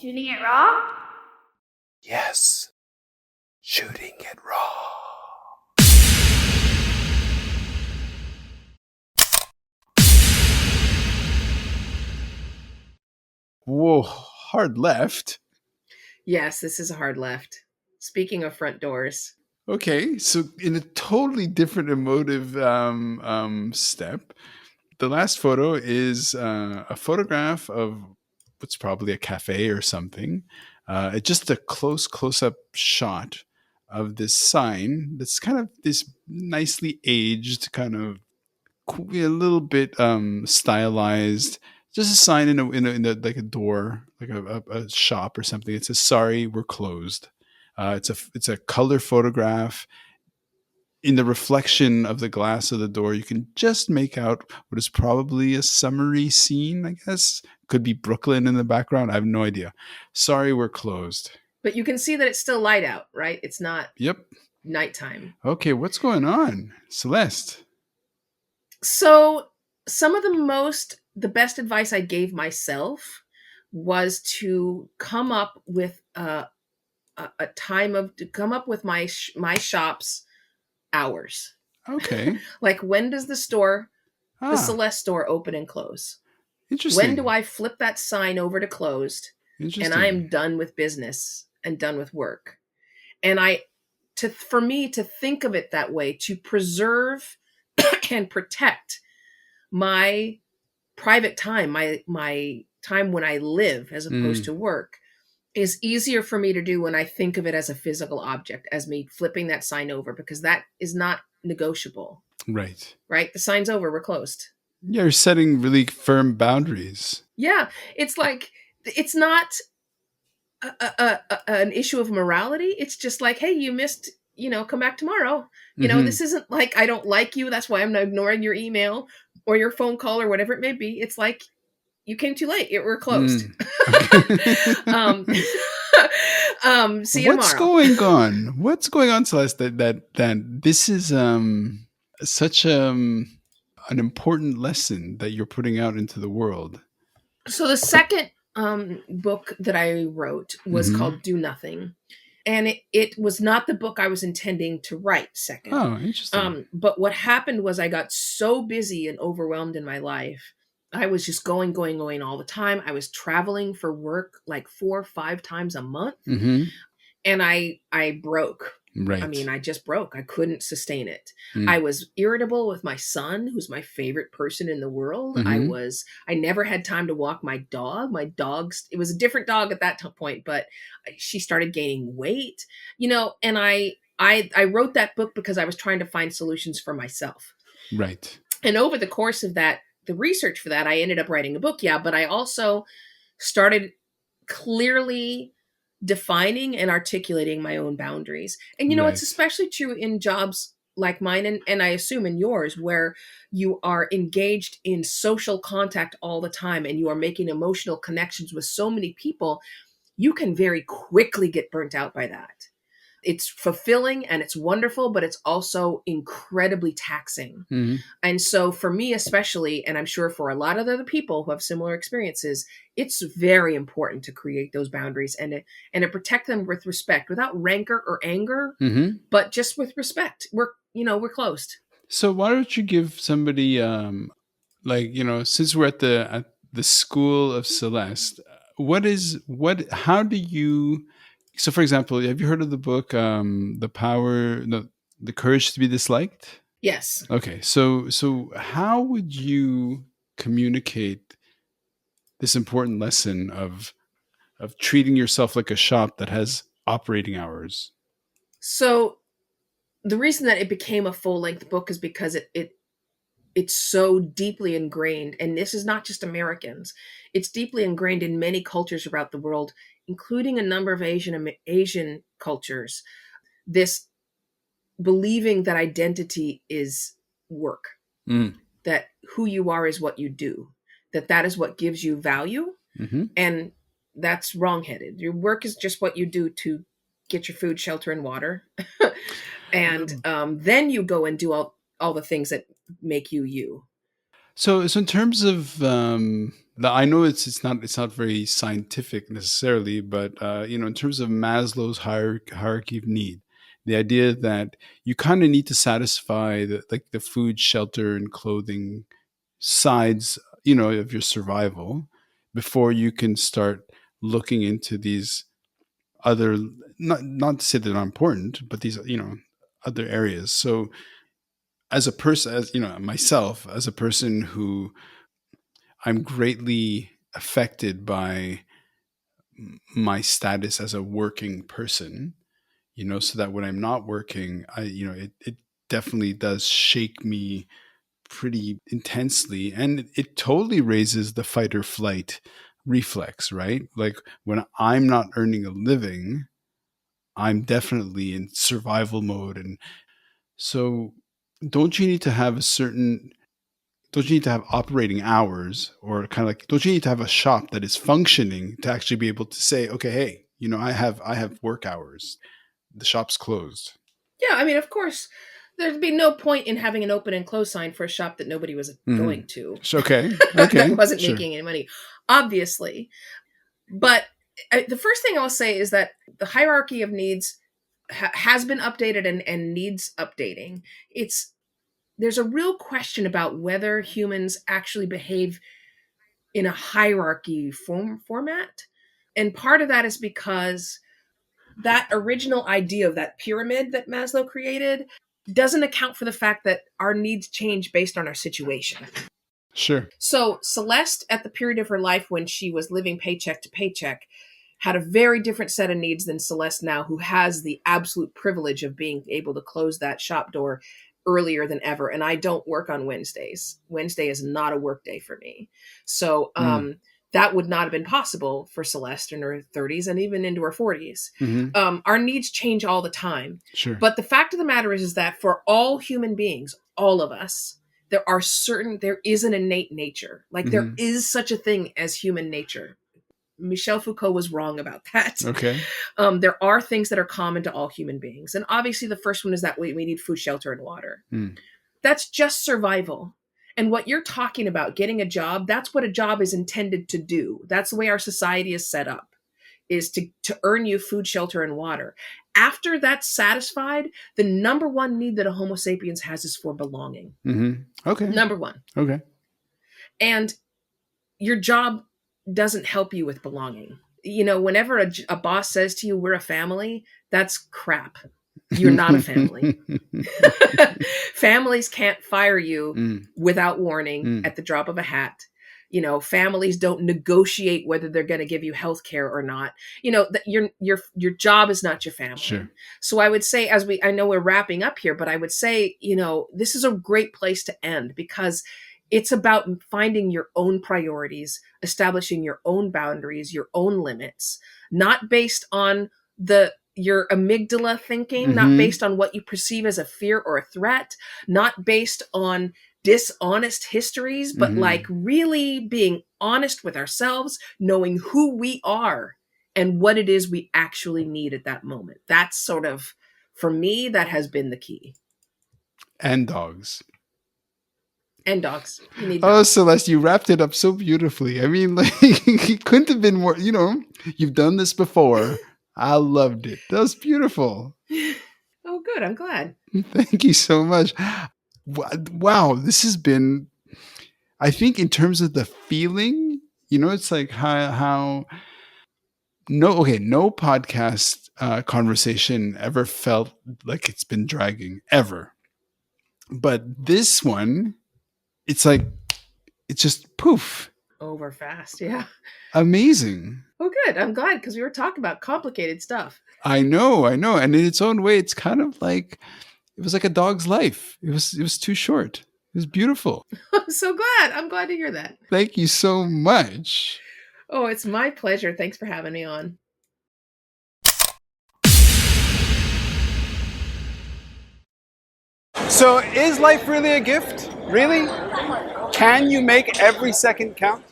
Shooting it raw? Yes. Shooting it raw. Whoa, hard left. Yes, this is a hard left. Speaking of front doors. Okay, so in a totally different emotive step, the last photo is a photograph of what's probably a cafe or something. It's just a close-up shot of this sign that's kind of this nicely aged, kind of a little bit stylized. Just a sign in a like a door, like a shop or something. It says, "Sorry, we're closed." It's a color photograph. In the reflection of the glass of the door, you can just make out what is probably a summery scene, I guess. Could be Brooklyn in the background. I have no idea. Sorry, we're closed. But you can see that it's still light out, right? It's not Yep. nighttime. Okay, what's going on? Celeste. So some of the best advice I gave myself was to come up with a time to come up with my shop's hours. Okay. Like, when does the Celeste store open and close? Interesting. When do I flip that sign over to closed and I am done with business and done with work? And for me to think of it that way, to preserve and protect my private time, my time when I live as opposed to work, is easier for me to do when I think of it as a physical object, as me flipping that sign over, because that is not negotiable. Right. Right? The sign's over, we're closed. Yeah, you're setting really firm boundaries. Yeah. It's like, it's not an issue of morality. It's just like, hey, you missed, come back tomorrow. This isn't like, I don't like you, that's why I'm ignoring your email or your phone call or whatever it may be. It's like, you came too late. We're closed. See you tomorrow. What's going on, Celeste? That this is such an important lesson that you're putting out into the world. So the second book that I wrote was called Do Nothing. And it was not the book I was intending to write second. Oh, interesting. But what happened was I got so busy and overwhelmed in my life. I was just going all the time. I was traveling for work like 4 or 5 times a month. And I broke. Right. I mean, I just broke. I couldn't sustain it. I was irritable with my son, who's my favorite person in the world. I never had time to walk my dog. It was a different dog at that point, but she started gaining weight, and I wrote that book because I was trying to find solutions for myself. Right. And over the course of that, the research for that, I ended up writing a book. Yeah. But I also started clearly defining and articulating my own boundaries. And, it's especially true in jobs like mine, and I assume in yours, where you are engaged in social contact all the time and you are making emotional connections with so many people. You can very quickly get burnt out by that. It's fulfilling and it's wonderful, but it's also incredibly taxing. And so for me especially, and I'm sure for a lot of other people who have similar experiences, it's very important to create those boundaries and to protect them with respect, without rancor or anger, but just with respect. We're closed. So why don't you give somebody, since we're at the School of Celeste, how do you... So, for example, have you heard of the book, The Courage to be Disliked? Yes. Okay. So how would you communicate this important lesson of treating yourself like a shop that has operating hours? So the reason that it became a full-length book is because it's so deeply ingrained, and this is not just Americans. It's deeply ingrained in many cultures around the world, including a number of Asian cultures. This believing that identity is work, that who you are is what you do, that is what gives you value, and that's wrongheaded. Your work is just what you do to get your food, shelter, and water, and then you go and do all the things that make you. So in terms of I know it's not very scientific necessarily, but in terms of Maslow's hierarchy of need, the idea that you kind of need to satisfy the food, shelter, and clothing sides, of your survival before you can start looking into these other, not to say they're not important, but these, other areas. So as a person, as myself, as a person who I'm greatly affected by my status as a working person, so that when I'm not working, it definitely does shake me pretty intensely. And it totally raises the fight or flight reflex, right? Like when I'm not earning a living, I'm definitely in survival mode. And so don't you need to have a certain don't you need to have operating hours, or kind of like, don't you need to have a shop that is functioning to actually be able to say, okay, hey, I have work hours, the shop's closed. Yeah, I mean, of course, there'd be no point in having an open and close sign for a shop that nobody was Mm-hmm. going to, Okay, that okay, wasn't sure. making any money, obviously. But the first thing I'll say is that the hierarchy of needs has been updated and needs updating. There's a real question about whether humans actually behave in a hierarchy format. And part of that is because that original idea of that pyramid that Maslow created doesn't account for the fact that our needs change based on our situation. Sure. So Celeste, at the period of her life when she was living paycheck to paycheck, had a very different set of needs than Celeste now, who has the absolute privilege of being able to close that shop door earlier than ever. And I don't work on Wednesdays. Wednesday is not a work day for me. So Mm. that would not have been possible for Celeste in her 30s and even into her 40s. Hmm. Our needs change all the time. Sure. But the fact of the matter is that for all human beings, all of us, there is an innate nature. Like there Hmm. is such a thing as human nature. Michel Foucault was wrong about that. Okay. There are things that are common to all human beings. And obviously, the first one is that we need food, shelter, and water. Mm. That's just survival. And what you're talking about, getting a job, that's what a job is intended to do. That's the way our society is set up, is to earn you food, shelter, and water. After that's satisfied, the number one need that a Homo sapiens has is for belonging. Hmm. Okay. Number one. Okay. And your job doesn't help you with belonging. Whenever a boss says to you, we're a family, that's crap. You're not a family. Families can't fire you Mm. without warning Mm. at the drop of a hat. Families don't negotiate whether they're going to give you health care or not. That your job is not your family. Sure. So I would say, I know we're wrapping up here, but I would say, this is a great place to end, because it's about finding your own priorities, establishing your own boundaries, your own limits, not based on your amygdala thinking, not Hmm. based on what you perceive as a fear or a threat, not based on dishonest histories, but like Hmm. really being honest with ourselves, knowing who we are and what it is we actually need at that moment. That's sort of, for me, that has been the key. And dogs. And dogs. You need Oh, dogs. Celeste, you wrapped it up so beautifully. I mean, like, it couldn't have been more, you've done this before. I loved it. That was beautiful. Oh, good. I'm glad. Thank you so much. Wow, this has been, I think, in terms of the feeling, it's like how no podcast conversation ever felt like it's been dragging ever. But this one, it's like, it's just poof. Over fast. Yeah. Amazing. Oh, good. I'm glad, because we were talking about complicated stuff. I know. And in its own way, it's kind of like, it was like a dog's life. It was too short. It was beautiful. I'm so glad. I'm glad to hear that. Thank you so much. Oh, it's my pleasure. Thanks for having me on. So, is life really a gift? Really? Can you make every second count?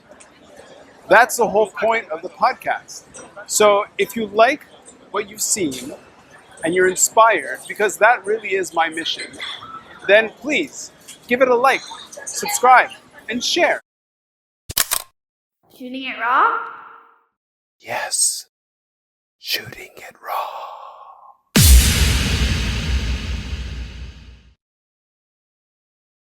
That's the whole point of the podcast. So, if you like what you've seen and you're inspired, because that really is my mission, then please give it a like, subscribe, and share. Shooting it raw? Yes. Shooting